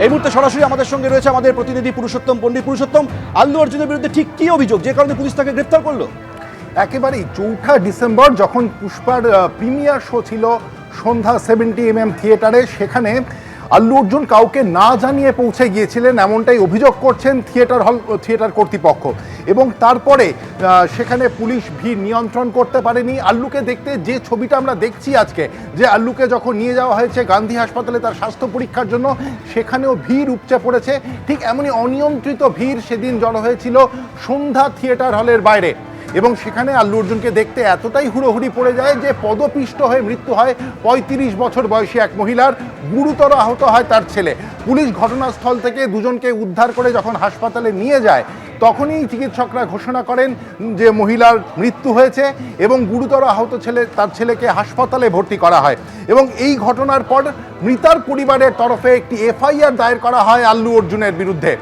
এই মুহূর্তে সরাসরি আমাদের সঙ্গে রয়েছে আমাদের প্রতিনিধি পুরুষোত্তম পণ্ডিত। পুরুষোত্তম, আল্লু অর্জুনের বিরুদ্ধে ঠিক কি অভিযোগ, যে কারণে পুলিশ তাকে গ্রেফতার করলো? একেবারেই 4 ডিসেম্বর যখন পুষ্পার প্রিমিয়ার শো ছিল সন্ধ্যা 70mm থিয়েটারে, সেখানে আল্লু অর্জুন কাউকে না জানিয়ে পৌঁছে গিয়েছিলেন, এমনটাই অভিযোগ করছেন থিয়েটার কর্তৃপক্ষ। এবং তারপরে সেখানে পুলিশ ভিড় নিয়ন্ত্রণ করতে পারেনি। আল্লুকে দেখতে যে ছবিটা আমরা দেখছি আজকে, যে আল্লুকে যখন নিয়ে যাওয়া হয়েছে গান্ধী হাসপাতালে তার স্বাস্থ্য পরীক্ষার জন্য, সেখানেও ভিড় উপচে পড়েছে। ঠিক এমনই অনিয়ন্ত্রিত ভিড় সেদিন জড়ো হয়েছিল সন্ধ্যা থিয়েটার হলের বাইরে, এবং সেখানে আল্লু অর্জুনকে দেখতে এতটাই হুড়োহুড়ি পড়ে যায় যে পদপিষ্ট হয়ে মৃত্যু হয় 35 বছর বয়সী এক মহিলার, গুরুতর আহত হয় তার ছেলে। পুলিশ ঘটনাস্থল থেকে দুজনকে উদ্ধার করে যখন হাসপাতালে নিয়ে যায়, তখনই চিকিৎসকরা ঘোষণা করেন যে মহিলার মৃত্যু হয়েছে এবং গুরুতর আহত তার ছেলেকে হাসপাতালে ভর্তি করা হয়। এবং এই ঘটনার পর মৃতার পরিবারের তরফে একটি এফআইআর দায়ের করা হয় আল্লু অর্জুনের বিরুদ্ধে।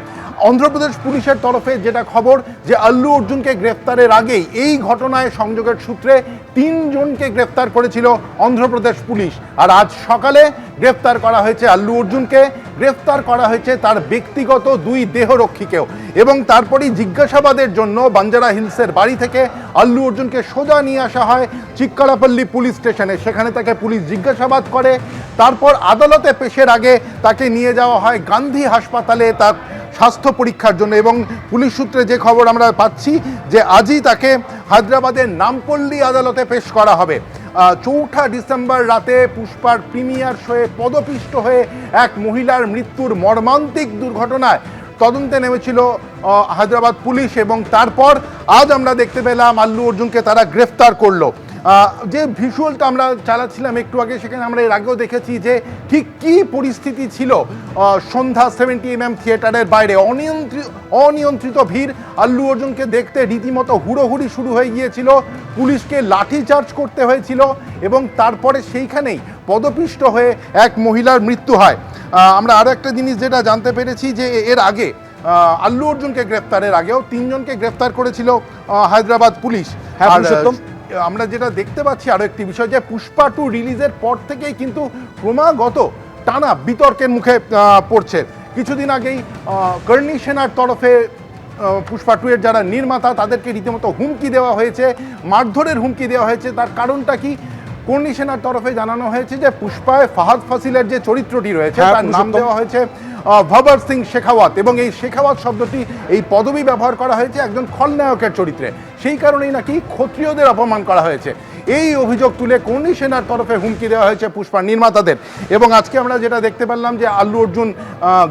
অন্ধ্রপ্রদেশ পুলিশের তরফে যেটা খবর, যে আল্লু অর্জুনকে গ্রেফতারের আগেই এই ঘটনায় সংযোগের সূত্রে 3 জনকে গ্রেফতার করেছিল অন্ধ্রপ্রদেশ পুলিশ। আর আজ সকালে গ্রেফতার করা হয়েছে আল্লু অর্জুনকে, গ্রেফতার করা হয়েছে তার ব্যক্তিগত 2 দেহরক্ষীকেও। এবং তারপরেই জিজ্ঞাসাবাদের জন্য বাঞ্জারা হিলসের বাড়ি থেকে আল্লু অর্জুনকে সোজা নিয়ে আসা হয় চিক্কারাপল্লী পুলিশ স্টেশনে। সেখানে তাকে পুলিশ জিজ্ঞাসাবাদ করে, তারপর আদালতে পেশের আগে তাকে নিয়ে যাওয়া হয় গান্ধী হাসপাতালে তার স্বাস্থ্য পরীক্ষার জন্য। এবং পুলিশ সূত্রে যে খবর আমরা পাচ্ছি, যে আজই তাকে হায়দ্রাবাদের নামপল্লী আদালতে পেশ করা হবে। 4 ডিসেম্বর রাতে পুষ্পার প্রিমিয়ার শোয়ে পদপিষ্ট হয়ে এক মহিলার মৃত্যুর মর্মান্তিক দুর্ঘটনায় তদন্তে নেমেছিল হায়দ্রাবাদ পুলিশ, এবং তারপর আজ আমরা দেখতে পেলাম আল্লু অর্জুনকে তারা গ্রেফতার করলো। যে ভিজুয়ালটা আমরা চালাচ্ছিলাম একটু আগে, সেখানে আমরা এর আগেও দেখেছি যে ঠিক কী পরিস্থিতি ছিল সন্ধ্যা 70mm থিয়েটারের বাইরে। অনিয়ন্ত্রিত ভিড়, আল্লু অর্জুনকে দেখতে রীতিমতো হুড়োহুড়ি শুরু হয়ে গিয়েছিল, পুলিশকে লাঠিচার্জ করতে হয়েছিল, এবং তারপরে সেইখানেই পদপিষ্ট হয়ে এক মহিলার মৃত্যু হয়। আমরা আরও একটা জিনিস যেটা জানতে পেরেছি, যে এর আগে আল্লু অর্জুনকে গ্রেফতারের আগেও 3 জনকে গ্রেফতার করেছিল হায়দ্রাবাদ পুলিশ। আমরা যেটা দেখতে পাচ্ছি আরও একটি বিষয়, যে পুষ্পা 2 রিলিজের পর থেকেই কিন্তু ক্রমাগত টানা বিতর্কের মুখে পড়ছে। কিছুদিন আগেই কর্ণী সেনার তরফে পুষ্পা 2 এর যারা নির্মাতা, তাদেরকে রীতিমতো হুমকি দেওয়া হয়েছে, মারধরের হুমকি দেওয়া হয়েছে। তার কারণটা কি? কর্ণী সেনার তরফে জানানো হয়েছে যে পুষ্পায় ফাহাদ ফাসিলের যে চরিত্রটি রয়েছে তার নাম দেওয়া হয়েছে ভবর সিং শেখাওয়াত, এবং এই শেখাওয়াত শব্দটি, এই পদবি ব্যবহার করা হয়েছে একজন খলনায়কের চরিত্রে। সেই কারণেই নাকি ক্ষত্রিয়দের অপমান করা হয়েছে। এই অভিযোগ তুলে কর্ণী সেনার তরফে হুমকি দেওয়া হয়েছে পুষ্পার নির্মাতাদের। এবং আজকে আমরা যেটা দেখতে পারলাম, যে আল্লু অর্জুন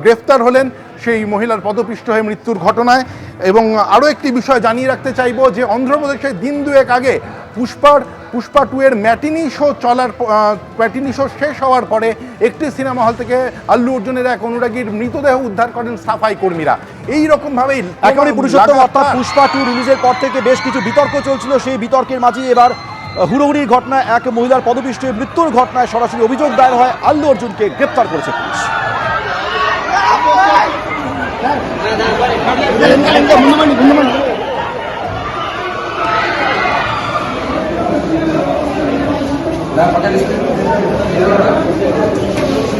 গ্রেফতার হলেন সেই মহিলার পদপিষ্ট হয়ে মৃত্যুর ঘটনায়। এবং আরও একটি বিষয় জানিয়ে রাখতে চাইব, যে অন্ধ্রপ্রদেশে দিন 2 আগে পুষ্পা 2 এর ম্যাটিনি শো শেষ হওয়ার পরে একটি সিনেমা হল থেকে আল্লু অর্জুনের এক অনুরাগীর মৃতদেহ উদ্ধার করেন সাফাই কর্মীরা। এইরকমভাবেই একেবারে পুরুষোত্তম, অর্থাৎ পুষ্পা 2 রিলিজের পর থেকে বেশ কিছু বিতর্ক চলছিল, সেই বিতর্কের মাঝেই এবার হুড়োহুড়ির ঘটনায় এক মহিলার পদপিষ্ট হয়ে মৃত্যুর ঘটনায় সরাসরি অভিযোগ দায়ের হয়, আল্লু অর্জুনকে গ্রেফতার করেছে police. Sir,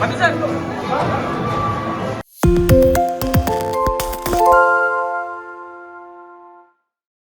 what you said?